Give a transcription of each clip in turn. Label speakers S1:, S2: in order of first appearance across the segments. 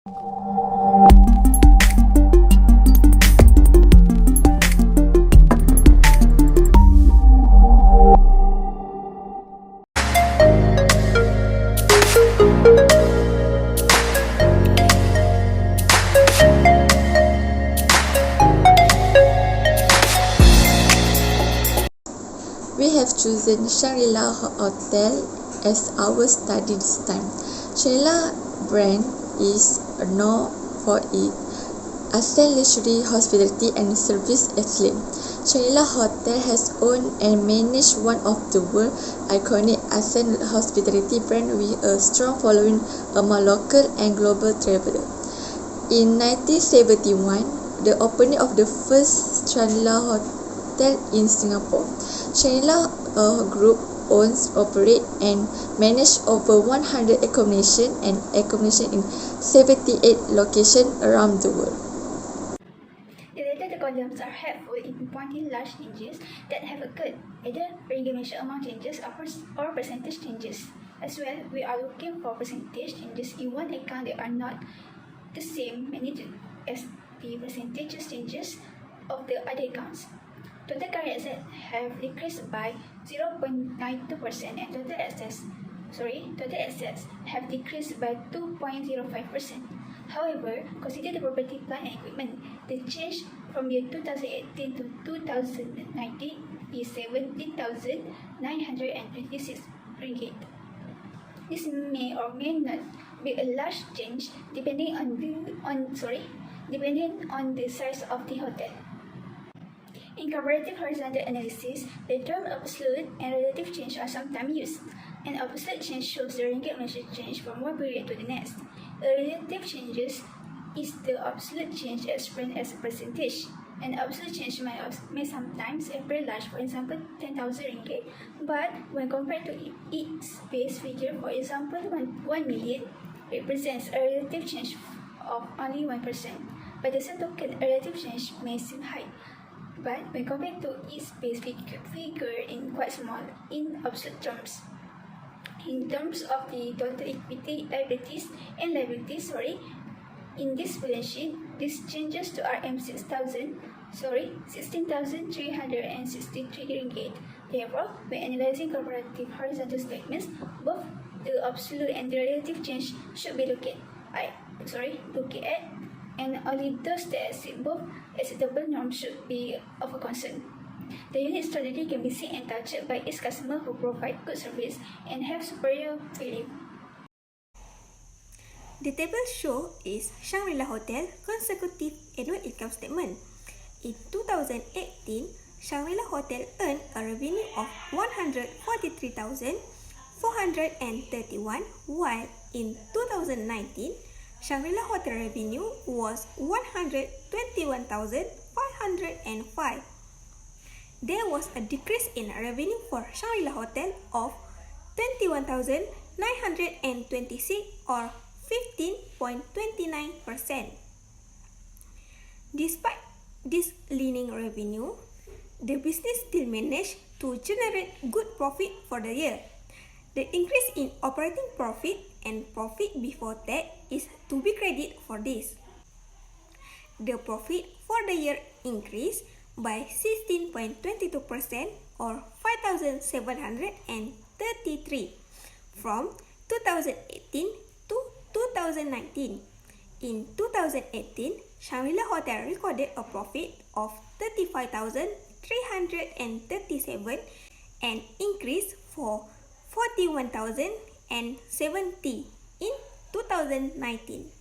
S1: We have chosen Shangrila Hotel as our study this time. Shangrila brand is known for its excellent luxury hospitality and service excellence. Shangrila Hotel has owned and managed one of the world's iconic excellent hospitality brand with a strong following among local and global travelers. In 1971, the opening of the first Shangrila Hotel in Singapore. Shangrila Group owns, operates, and manages over 100 accommodation in 78 locations around the world.
S2: The latter columns are helpful in pinpointing large changes that have occurred, either regulation amount changes or percentage changes. As well, we are looking for percentage changes in one account that are not the same magnitude as the percentage changes of the other accounts. Total current assets have decreased by 0.92% and total assets have decreased by 2.05%. However, consider the property, plant and equipment. The change from year 2018 to 2019 is 17,926 ringgit. This may or may not be a large change depending on the size of the hotel. In comparative horizontal analysis, the term absolute and relative change are sometimes used. An absolute change shows the ringgit measured change from one period to the next. A relative change is the absolute change expressed as a percentage. An absolute change may sometimes appear large, for example 10,000 ringgit, but when compared to its base figure, for example 1 million, represents a relative change of only 1%. By the same token, a relative change may seem high, but when compared to its base figure in quite small in absolute terms. In terms of the total equity, liabilities, in this balance sheet, this changes to RM 16,363 ringgit. Therefore, when analyzing comparative horizontal statements, both the absolute and the relative change should be looked at, and only those that exceed both acceptable norms should be of a concern. The unit strategy can be seen and touched by its customers who provide good service and have superior value.
S3: The table shows is Shangrila Hotel consecutive annual income statement. In 2018, Shangrila Hotel earned a revenue of 143,431, while in 2019, Shangrila Hotel revenue was 121,505. There was a decrease in revenue for Shangrila Hotel of 21,926 or 15.29%. Despite this leaning revenue, the business still managed to generate good profit for the year. The increase in operating profit and profit before tax is to be credited for this. The profit for the year increased by 16.22% or 5,733 from 2018 to 2019. In 2018, Shangrila Hotel recorded a profit of 35,337 and increased for 41,070 in 2019.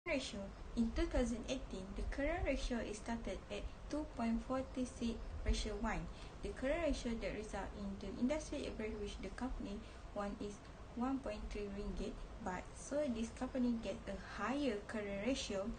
S4: Ratio. In 2018, the current ratio is started at 2.46:1. The current ratio that results in the industry average which the company won is 1.3 ringgit, but so this company gets a higher current ratio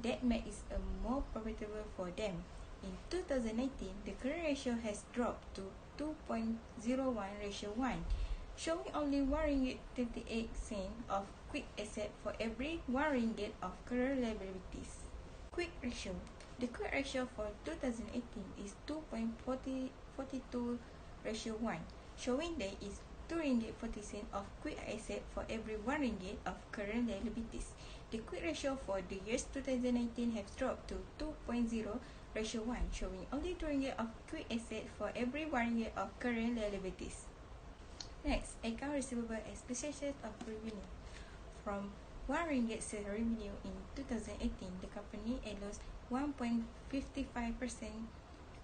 S4: that makes it more profitable for them. In 2019, the current ratio has dropped to 2.01:1, showing only 1 ringgit 38 cent of quick asset for every 1 ringgit of current liabilities. Quick ratio. The quick ratio for 2018 is 2.42:1, showing there is RM2.40 of quick asset for every RM1 of current liabilities. The quick ratio for the years 2019 has dropped to 2.0:1, showing only RM2 of quick asset for every RM1 of current liabilities. Next, account receivable as percentage of revenue. From RM1 sales revenue in 2018, the company had lost 1.55%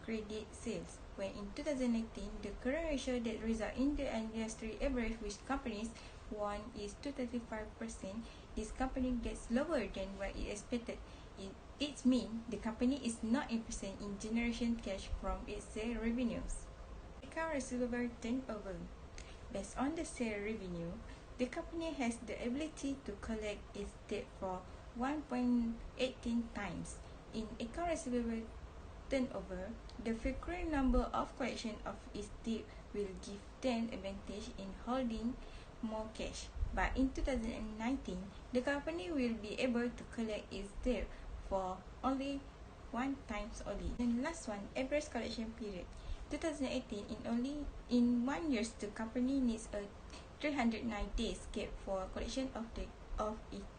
S4: credit sales, when in 2019, the current ratio that results in the industry average, which companies won, is 235%. This company gets lower than what it expected. It means the company is not interested in generation cash from its sale revenues. Account receivable turnover. Based on the sale revenue, the company has the ability to collect its debt for 1.18 times. In account receivable turnover, the frequent number of collection of its debt will give them advantage in holding more cash. But in 2019, the company will be able to collect its debt for only 1 times only. And last one, average collection period. 2018, in 1 year, the company needs a 309 days gap for collection of its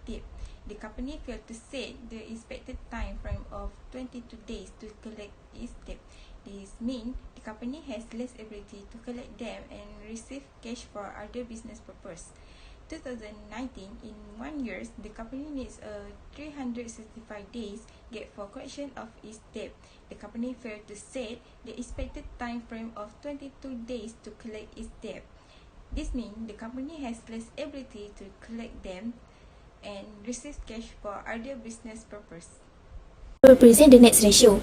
S4: debt. The company failed to set the expected time frame of 22 days to collect its debt. This means the company has less ability to collect them and receive cash for other business purposes. 2019, in 1 year, the company needs a 365 days gap for collection of its debt. The company failed to set the expected time frame of 22 days to collect its debt. This means the company has less ability to collect them and receive cash for other business purposes.
S2: Represent the next ratio.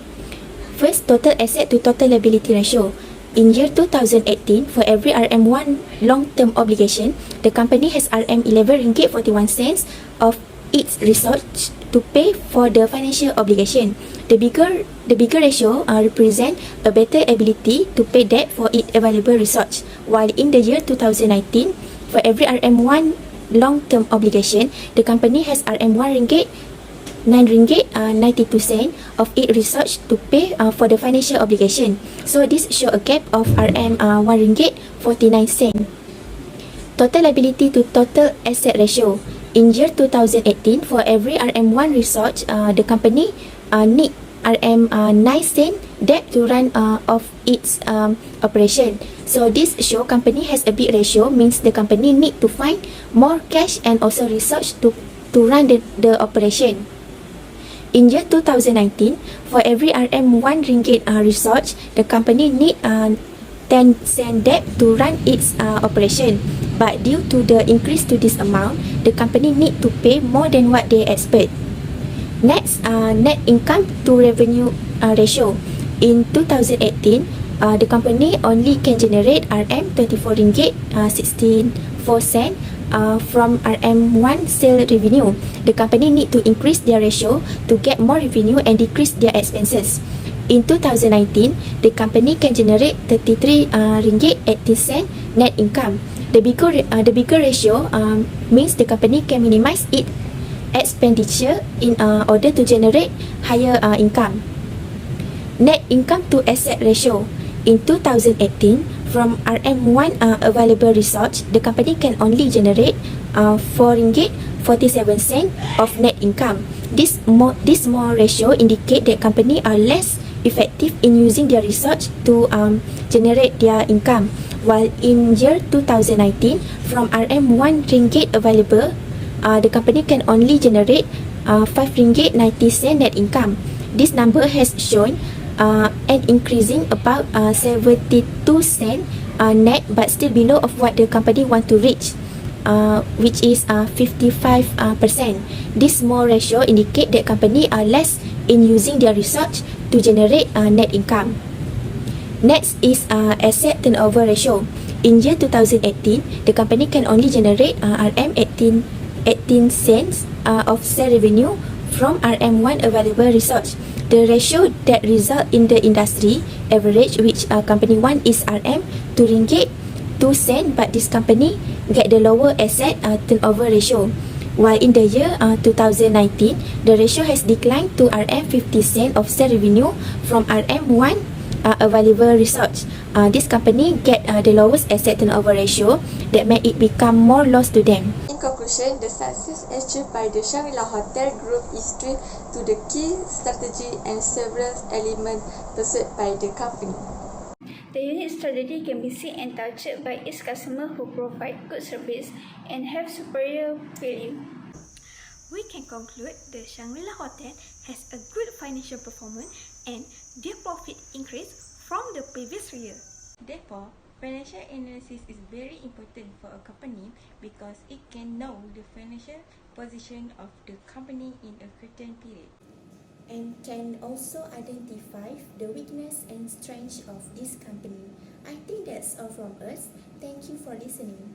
S2: First, total asset to total liability ratio. In year 2018, for every RM1 long-term obligation, the company has RM11.41 of its research to pay for the financial obligation. The bigger ratio represent a better ability to pay debt for its available research, while in the year 2019, for every RM1 long-term obligation, the company has RM9.92 of its research to pay for the financial obligation. So this show a gap of RM1.49. Total liability to total asset ratio. In year 2018, for every RM1 research, the company need RM9 debt to run of its operation. So this show company has a big ratio, means the company need to find more cash and also research to run the operation. In year 2019, for every RM1 ringgit research, the company need 10 cent debt to run its operation. But due to the increase to this amount, the company need to pay more than what they expect. Next, net income to revenue ratio. In 2018, the company only can generate RM24.64 from RM1 sale revenue. The company need to increase their ratio to get more revenue and decrease their expenses. In 2019, the company can generate RM33.80 net income. The bigger ratio means the company can minimize its expenditure in order to generate higher income. Net income to asset ratio. In 2018, from RM1 available research, the company can only generate RM4.47 of net income. This small ratio indicate that company are less effective in using their research to generate their income. While in year 2019, from RM1 ringgit available, the company can only generate RM5.90 net income. This number has shown an increasing about 72 cent net, but still below of what the company want to reach, which is 55%. This small ratio indicate that company are less in using their research to generate net income. Next is asset turnover ratio. In year 2018, the company can only generate RM18 cents of sale revenue from RM1 available research. The ratio that result in the industry average, which company one is RM2.02, but this company get the lower asset turnover ratio. While in the year 2019, the ratio has declined to RM50 of sale revenue from RM1
S5: available research, this company get the lowest asset turnover ratio that made it become more loss to them.
S1: In conclusion, the success achieved by the Shangrila Hotel Group is due to the key strategy and several elements pursued by the company.
S2: The unique strategy can be seen and touched by its customers who provide good service and have superior value.
S3: We can conclude the Shangrila Hotel has a good financial performance and their profit increased from the previous year.
S4: Therefore, financial analysis is very important for a company because it can know the financial position of the company in a certain period.
S5: And can also identify the weakness and strength of this company. I think that's all from us. Thank you for listening.